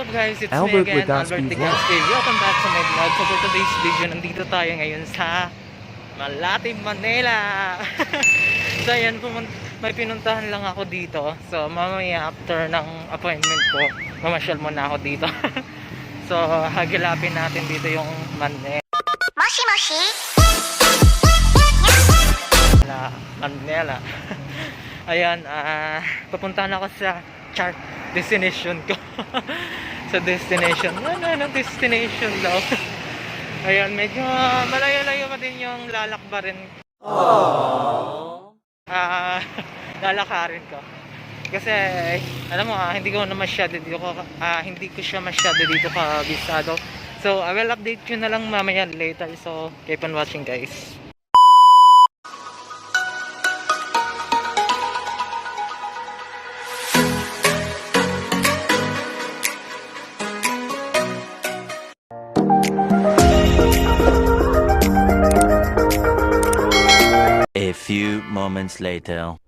up guys? It's Albert me again, Legaspi Albert vlog. Legaspi. Welcome back to my vlog. So for today's video, nandito tayo ngayon sa Malate, Manila. So ayan, may pinuntahan lang ako dito. So mamaya after ng appointment ko, mamasyal muna ako dito. So hagilapin natin dito yung Manila. Moshi moshi. Manila. Ayan, papunta na ako sa destination ko. Sa destination. Ano destination daw? Ayan, medyo malayo-layo pa din yung lalakbarin. Lalakarin ko. Kasi alam mo hindi ko siya masyado dito kabisado. So I will update you na lang mamaya later. So keep on watching guys. A few moments later.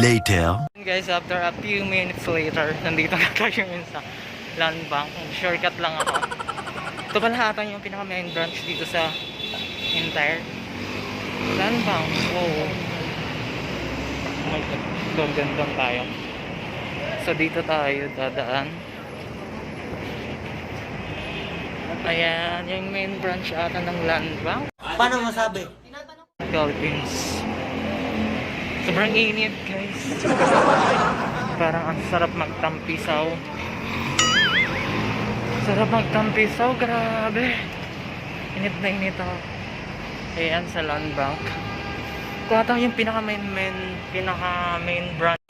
Later. Guys, after a few minutes later, nandito na tayo yun sa land bank. Shortcut lang ako. Ito pala ata yung pinaka main branch dito sa entire land bank. Oh my god, doon tayo. So dito tayo dadaan. Ayan, yung main branch ata ng land bank. Paano masabi? Philippines. Sobrang init guys. Parang ang sarap magtampisaw. Sarap magtampisaw, grabe. Init na init ako. Ayan sa land bank. Ito ata yung pinaka main branch.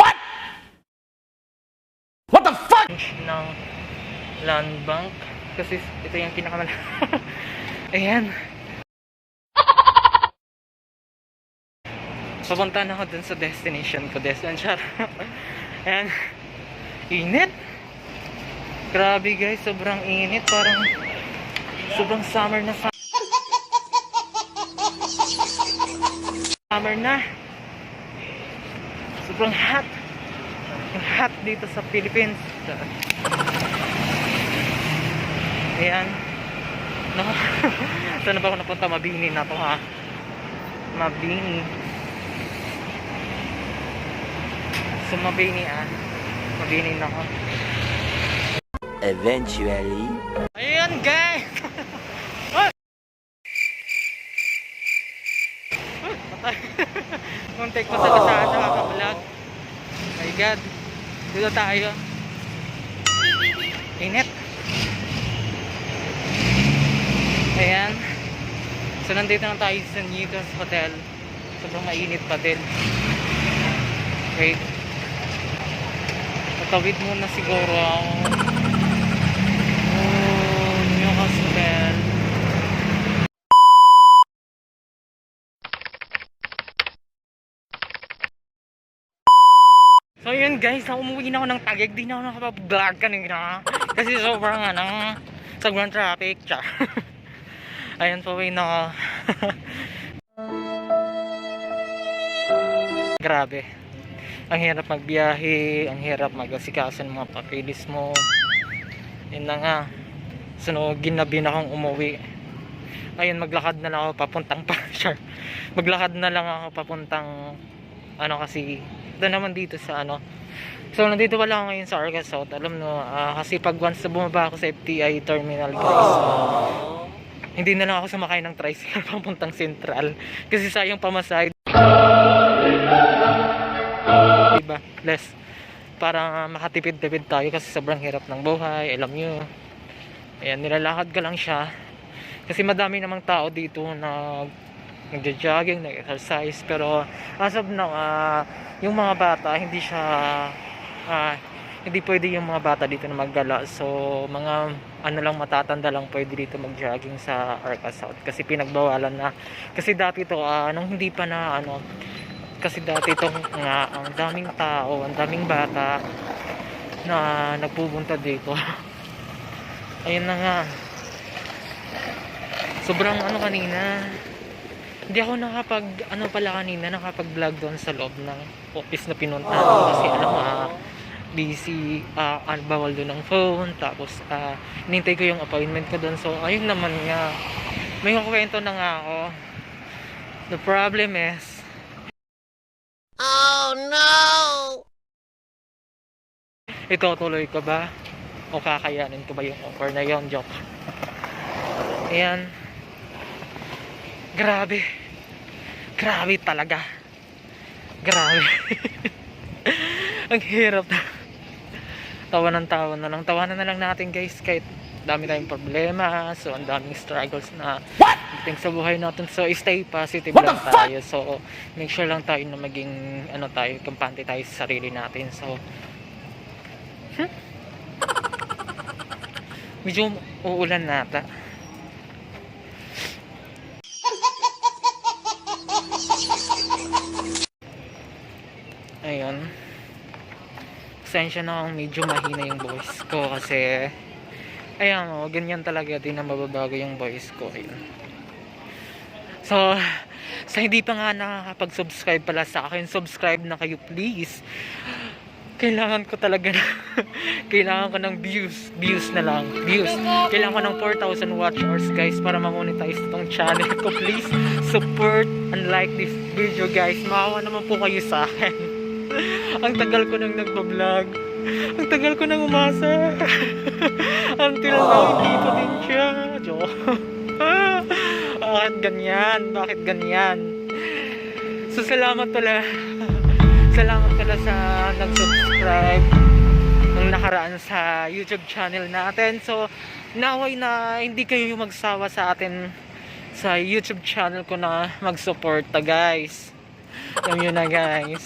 What the fuck? Ng land bank. Kasi ito yung pinaka Ayan. Papunta na ako dun sa destination ko. Ayan. Init. Grabe guys, sobrang init. Parang sobrang summer na summer na. Sobrang hot. Hot dito sa Philippines. Ayan. No. Saan ba ako napunta? Mabini na to ha. Mabini. So mabini na ako. Eventually. Ayan guys. Muntik ko sa basahan sa kakablog. My god. Dito tayo. Init. Ayan. So nandito na tayo sa Nitos Hotel. Sobrang mainit pa din. Wait. Tatawid muna siguro ako. New Hospital. So yun guys, umuwi na ako ng Taguig. Di na ako nakapag-vlog kanina. Kasi sobrang traffic. Ayan, pauwi na ako. Grabe. Ang hirap magbiyahe, ang hirap mag-asikaso ng mga papilis mo. Yun na nga. Sunugin na bin akong umuwi. ayun, maglakad na lang ako papuntang sure. Maglakad na lang ako papuntang ano, kasi ito naman dito sa ano. So nandito pala ako ngayon sa Arca South. Alam no, kasi pag once na bumaba ako sa FTI terminal guys, hindi na lang ako sumakay ng tricycle papuntang Central kasi sayang pamasahe, diba? Less para makatipid-tipid tayo kasi sobrang hirap ng buhay, alam nyo. Ayan, nilalakad ka lang siya kasi madami namang tao dito na nagja-jogging, nag-exercise, pero as of now, yung mga bata hindi pwede yung mga bata dito na maggala. So mga ano lang, matatanda lang pwede dito mag-jogging sa Arca South kasi pinagbawalan na. Kasi dati to nung hindi pa na ano, kasi dati to nga ang daming tao, ang daming bata na nagpupunta dito. Ayun na nga, sobrang ano kanina, hindi ako nakapag vlog doon sa loob ng office na pinunta ko kasi alam mo, busy, bawal doon ng phone, tapos hinintay ko yung appointment ko doon. So ayun naman nga, may kukwento na nga ako. The problem is, oh no, itutuloy ko ba o kakayanin ko ba yung offer na yon? Joke. Ayan, grabe talaga, grabe. Ang hirap. Tawanan na lang natin guys, kahit dami tayong problema, so ang daming struggles na dating sa buhay natin. So stay positive lang tayo, so make sure lang tayo na maging ano tayo, kampante tayo sa sarili natin. So medyo uulan nata. Ayun, pasensya na kung medyo mahina yung voice ko kasi ayan o, ganyan talaga din na mababago yung voice ko. Ayun. So sa hindi pa nga nakakapag-subscribe pala sa akin, subscribe na kayo please. Kailangan ko talaga na kailangan ko ng views na lang, kailangan ko ng 4,000 watch hours guys para ma-monetize itong channel ko. Please support and like this video guys, maawa naman po kayo sa akin. Ang tagal ko nang nagbablog, ang tagal ko nang umasa until now hindi pa din siya. Joke. Bakit ganyan? So salamat pala sa nag-subscribe nung nakaraan sa YouTube channel natin. So naway na hindi kayo magsawa sa atin sa YouTube channel ko na mag-suporta guys. Alam nyo na guys.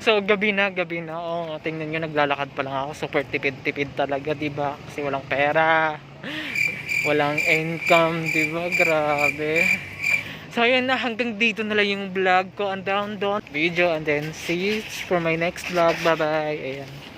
So gabi na. Oh, tingnan nyo, naglalakad pa lang ako. Super tipid talaga, diba? Kasi walang pera, walang income, diba? Grabe. So ayun na, hanggang dito na lang yung vlog ko, and down video, and then see you for my next vlog. Bye bye. Ayan.